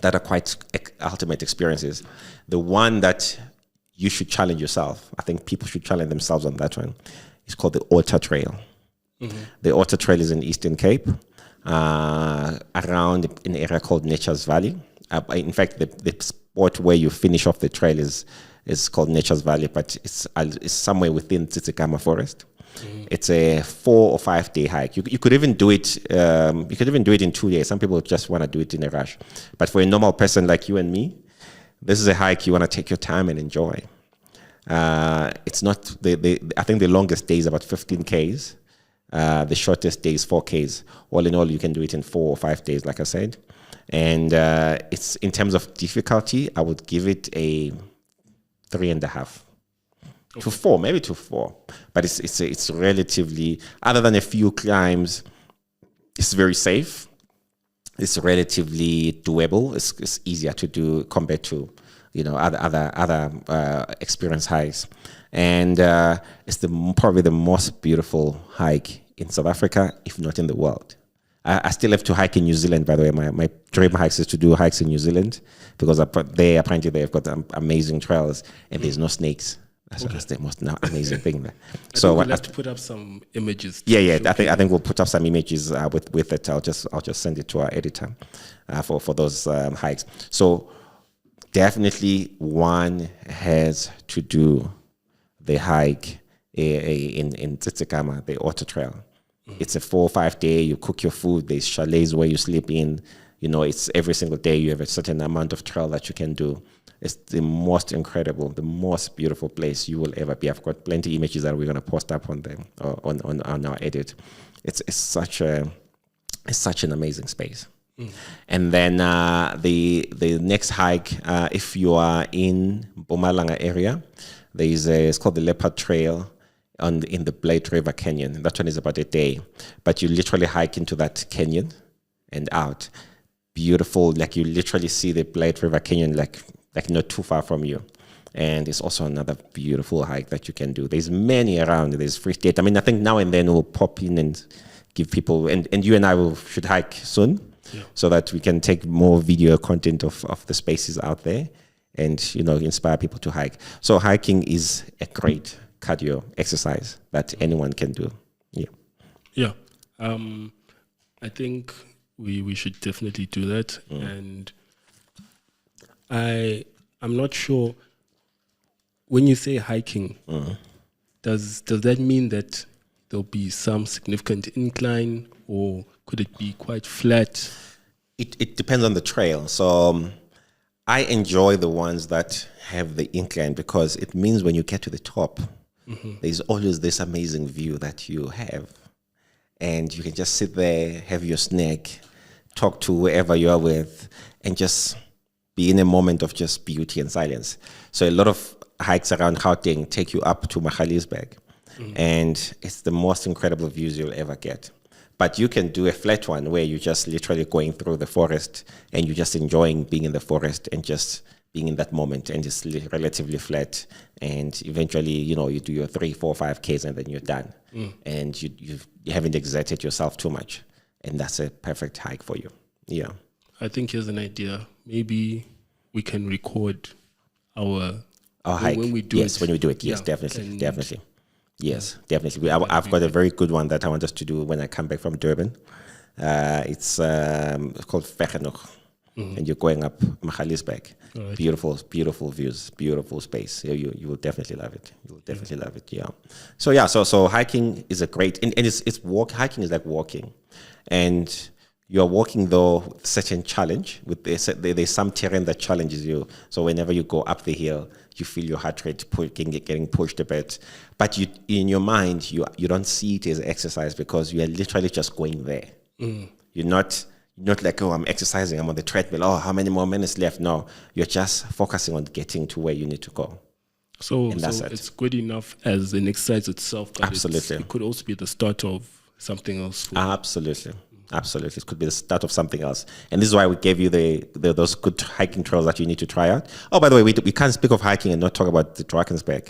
that are quite ultimate experiences. The one that you should challenge yourself, I think people should challenge themselves on that one, is called the Otter Trail. The Otter Trail is in Eastern Cape, around an area called Nature's Valley. In fact, the spot where you finish off the trail is called Nature's Valley, but it's somewhere within Tsitsikamma Forest. It's a 4 or 5 day hike. You could even do it. You could even do it in 2 days. Some people just want to do it in a rush. But for a normal person like you and me, this is a hike you want to take your time and enjoy. It's not I think the longest day is about 15 Ks. The shortest day is 4 Ks. All in all, you can do it in 4 or 5 days, like I said. And it's in terms of difficulty, I would give it a 3.5. To 4, maybe to 4, but it's relatively, other than a few climbs, it's very safe. It's relatively doable. It's easier to do compared to other experience hikes, and it's probably the most beautiful hike in South Africa, if not in the world. I still have to hike in New Zealand, by the way. My dream hikes is to do hikes in New Zealand because apparently they've got amazing trails and there's no snakes. That's the most amazing thing there. So we'll have to put up some images. Yeah. I think we'll put up some images with it. I'll just send it to our editor for those hikes. So definitely one has to do the hike in Tsitsikamma, the Otter Trail. It's a 4 or 5 day. You cook your food. There's chalets where you sleep in. It's every single day you have a certain amount of trail that you can do. It's the most incredible, the most beautiful place you will ever be. I've got plenty of images that we're going to post up on our edit. It's such an amazing space. And then the next hike, if you are in Mpumalanga area, it's called the Leopard Trail in the Blade River Canyon. That one is about a day, but you literally hike into that canyon and out. Beautiful, like you literally see the Blade River Canyon like not too far from you. And it's also another beautiful hike that you can do. There's many around. There's Free State. I mean, I think now and then we'll pop in and give people, and you and I should hike soon, so that we can take more video content of the spaces out there and, inspire people to hike. So hiking is a great cardio exercise that anyone can do. Yeah. I think we should definitely do that. And I'm not sure when you say hiking, does that mean that there'll be some significant incline, or could it be quite flat? It depends on the trail. So I enjoy the ones that have the incline, because it means when you get to the top, there's always this amazing view that you have. And you can just sit there, have your snack, talk to whoever you are with, and just be in a moment of just beauty and silence. So a lot of hikes around Gauteng take you up to Magaliesberg, and it's the most incredible views you'll ever get. But you can do a flat one where you're just literally going through the forest and you're just enjoying being in the forest and just being in that moment, and it's relatively flat. And eventually, you know, you do your 3, 4, 5Ks and then you're done. And you haven't exerted yourself too much. And that's a perfect hike for you. Yeah. I think here's an idea. Maybe we can record our hike. When we do it. Yes, when we do it. Yes, definitely. Yes, definitely. I've got a very good one that I want us to do when I come back from Durban. It's called Vegenoeg. And you're going up Magaliesberg. Right. Beautiful views, beautiful space. You will definitely love it. You will definitely love it. Yeah. So hiking is a great, and it's hiking is like walking, and you're walking though with certain challenge. There's some terrain that challenges you. So whenever you go up the hill, you feel your heart rate getting pushed a bit, but you in your mind you don't see it as exercise, because you are literally just going there. You're not like, oh, I'm exercising, I'm on the treadmill, oh, how many more minutes left? No, you're just focusing on getting to where you need to go. So it's good enough as an exercise itself, but absolutely, it could also be the start of something else. Absolutely. It could be the start of something else. And this is why we gave you those good hiking trails that you need to try out. Oh, by the way, we can't speak of hiking and not talk about the Drakensberg.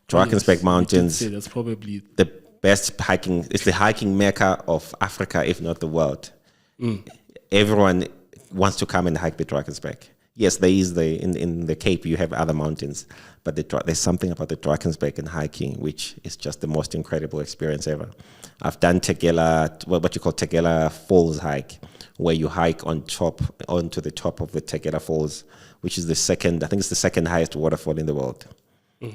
Drakensberg Mountains. That's probably the best hiking. It's the hiking mecca of Africa, if not the world. Everyone wants to come and hike the Drakensberg. Yes, there is in the Cape you have other mountains, but there's something about the Drakensberg and hiking which is just the most incredible experience ever. I've done what you call Tegela Falls hike, where you hike onto the top of the Tegela Falls, which is the second highest waterfall in the world.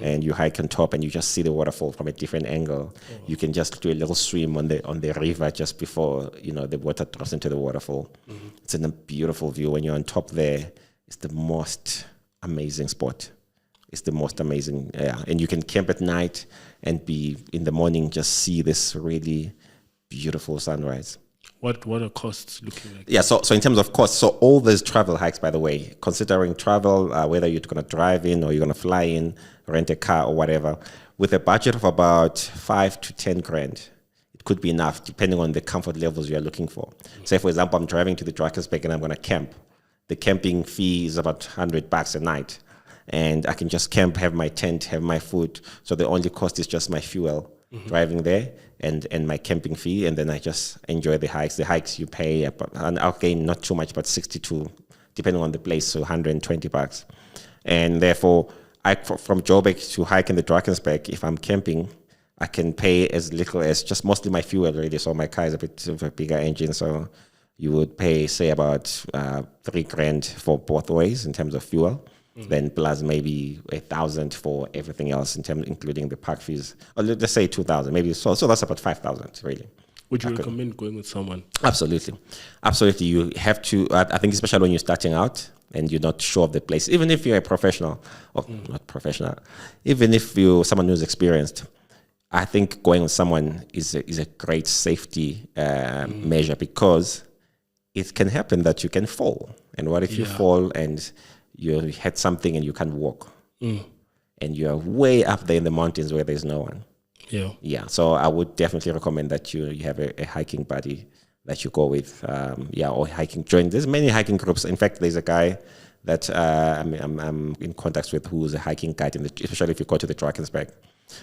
And you hike on top and you just see the waterfall from a different angle. You can just do a little swim on the river just before the water drops into the waterfall. It's a beautiful view. When you're on top there, it's the most amazing spot. It's the most amazing, and you can camp at night and be in the morning, just see this really beautiful sunrise. What are costs looking like? Yeah, so in terms of costs, so all those travel hikes, by the way, considering travel, whether you're going to drive in or you're going to fly in, rent a car or whatever, with a budget of about 5 to 10 grand, it could be enough depending on the comfort levels you're looking for. Say, for example, I'm driving to the Drakensberg and I'm going to camp. The camping fee is about $100 a night. And I can just camp, have my tent, have my food. So the only cost is just my fuel, driving there, and my camping fee. And then I just enjoy the hikes. The hikes you pay, and okay, not too much, but 62, depending on the place, so $120. And therefore, from Joburg to hike in the Drakensberg, if I'm camping, I can pay as little as just mostly my fuel really. So my car is a bit of a bigger engine, so you would pay, say, about 3 grand for both ways in terms of fuel. Then plus maybe 1,000 for everything else, including the park fees. Or let's say 2,000, maybe. So that's about 5,000 really. Would you recommend going with someone? Absolutely. You have to. I think especially when you're starting out and you're not sure of the place, even if you're a professional, or not professional, even if you're someone who's experienced, I think going with someone is a great safety measure, because it can happen that you can fall. And what if you fall and you hit something and you can't walk, and you're way up there in the mountains where there's no one? Yeah. So I would definitely recommend that you have a hiking buddy that you go with, or hiking. There's many hiking groups. In fact, there's a guy that I'm in contact with who's a hiking guide, especially if you go to the Drakensberg.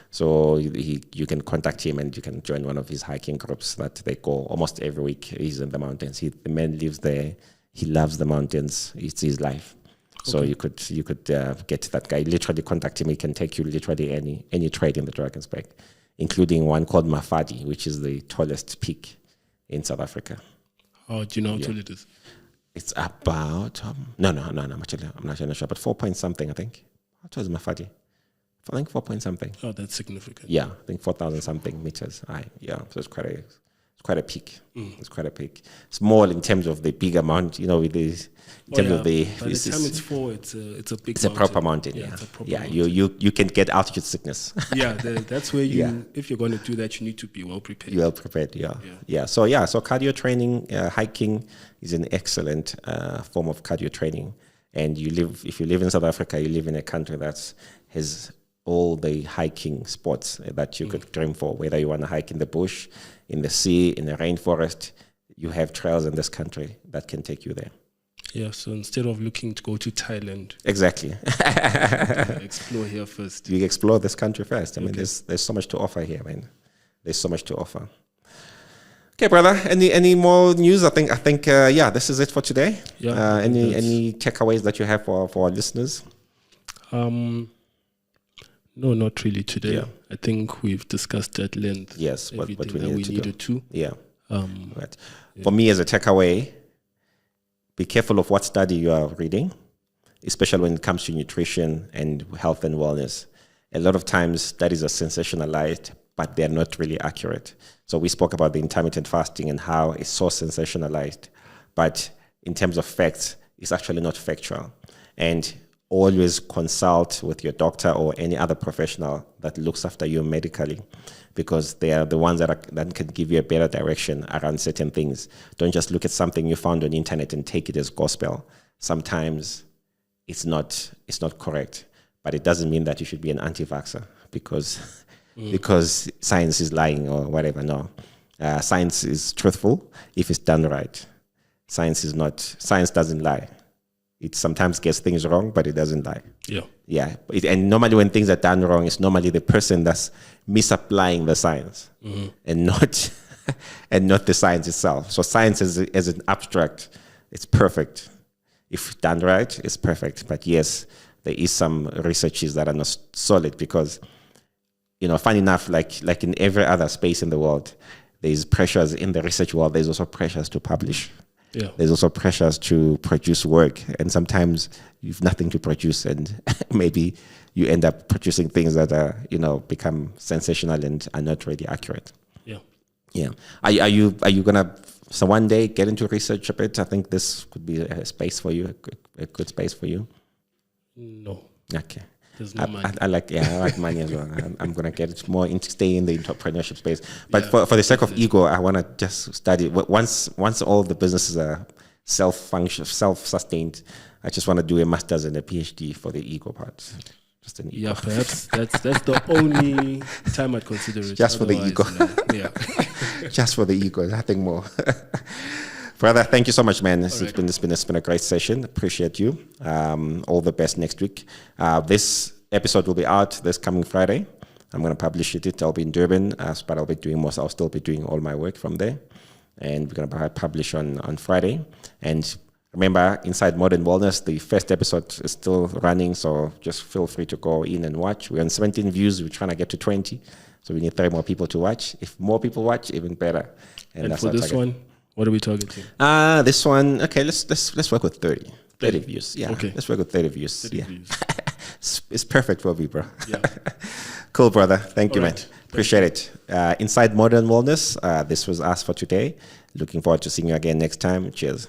So you can contact him and you can join one of his hiking groups that they go almost every week. He's in the mountains. The man lives there. He loves the mountains. It's his life. So you could get that guy. Literally contact him. He can take you literally any trade in the Drakensberg, including one called Mafadi, which is the tallest peak in South Africa. Oh, do you know how tall it is? It's about no. Actually, I'm not sure, but 4 point something, I think. How tall is Mafadi? I think 4 point something. Oh, that's significant. Yeah, I think 4,000 something meters high. Yeah, so it's quite a peak. It's quite a peak. Small in terms of the big amount, with the in terms of the. By the time it's 4, it's a big. It's mountain. A proper mountain. Yeah, it's a proper mountain. You can get altitude sickness. That's where you. If you're going to do that, you need to be well prepared. Well prepared. Yeah. So cardio training, hiking is an excellent form of cardio training. And if you live in South Africa, you live in a country that has all the hiking spots that you could dream for, whether you want to hike in the bush, in the sea, in the rainforest. You have trails in this country that can take you there. Yeah, so instead of looking to go to Thailand. Exactly. Explore here first. You explore this country first. I mean, there's so much to offer here, man. There's so much to offer. Okay, brother. Any more news? I think this is it for today. Yeah. Any takeaways that you have for our listeners? No, not really today. Yeah. I think we've discussed at length. Yes, everything that we needed to. Yeah. Right. For me, as a takeaway, be careful of what study you are reading, especially when it comes to nutrition and health and wellness. A lot of times, studies are sensationalized, but they're not really accurate. So we spoke about the intermittent fasting and how it's so sensationalized, but in terms of facts, it's actually not factual. And always consult with your doctor or any other professional that looks after you medically, because they are the ones that can give you a better direction around certain things. Don't just look at something you found on the internet and take it as gospel. Sometimes it's not correct, but it doesn't mean that you should be an anti-vaxxer because science is lying or whatever. No, science is truthful if it's done right. Science doesn't lie. It sometimes gets things wrong, but it doesn't lie. Yeah. And normally when things are done wrong, it's normally the person that's misapplying the science and not the science itself. So science as an abstract, it's perfect. If done right, it's perfect. But yes, there is some researches that are not solid because, funny enough, like in every other space in the world, there's pressures in the research world. There's also pressures to publish. Yeah. There's also pressures to produce work, and sometimes you've nothing to produce, and maybe you end up producing things that are, become sensational and are not really accurate. Yeah. Are you gonna one day get into research a bit? I think this could be a space for you, a good space for you. No. Okay. There's no money. I like money as well. I'm gonna get more into stay in the entrepreneurship space. But for the sake of ego, I wanna just study. Once all the businesses are self-sustained, I just wanna do a master's and a PhD for the ego part. Just an ego. Yeah, perhaps that's the only time I'd consider it. Just for the ego. Just for the ego, nothing more. Brother, thank you so much, man. It's been a great session. Appreciate you. All the best next week. This episode will be out this coming Friday. I'm going to publish it. I'll be in Durban, but I'll be doing most. I'll still be doing all my work from there. And we're going to publish on Friday. And remember, Inside Modern Wellness, the first episode is still running, so just feel free to go in and watch. We're on 17 views. We're trying to get to 20. So we need 3 more people to watch. If more people watch, even better. And that's for this one, what are we targeting? This one, okay, let's work with 30 views. Yeah, okay. Let's work with 30 views. 30 views. It's perfect for me, bro. Yeah. Cool, brother. Thank you, man. Appreciate it. Inside Modern Wellness, this was us for today. Looking forward to seeing you again next time. Cheers.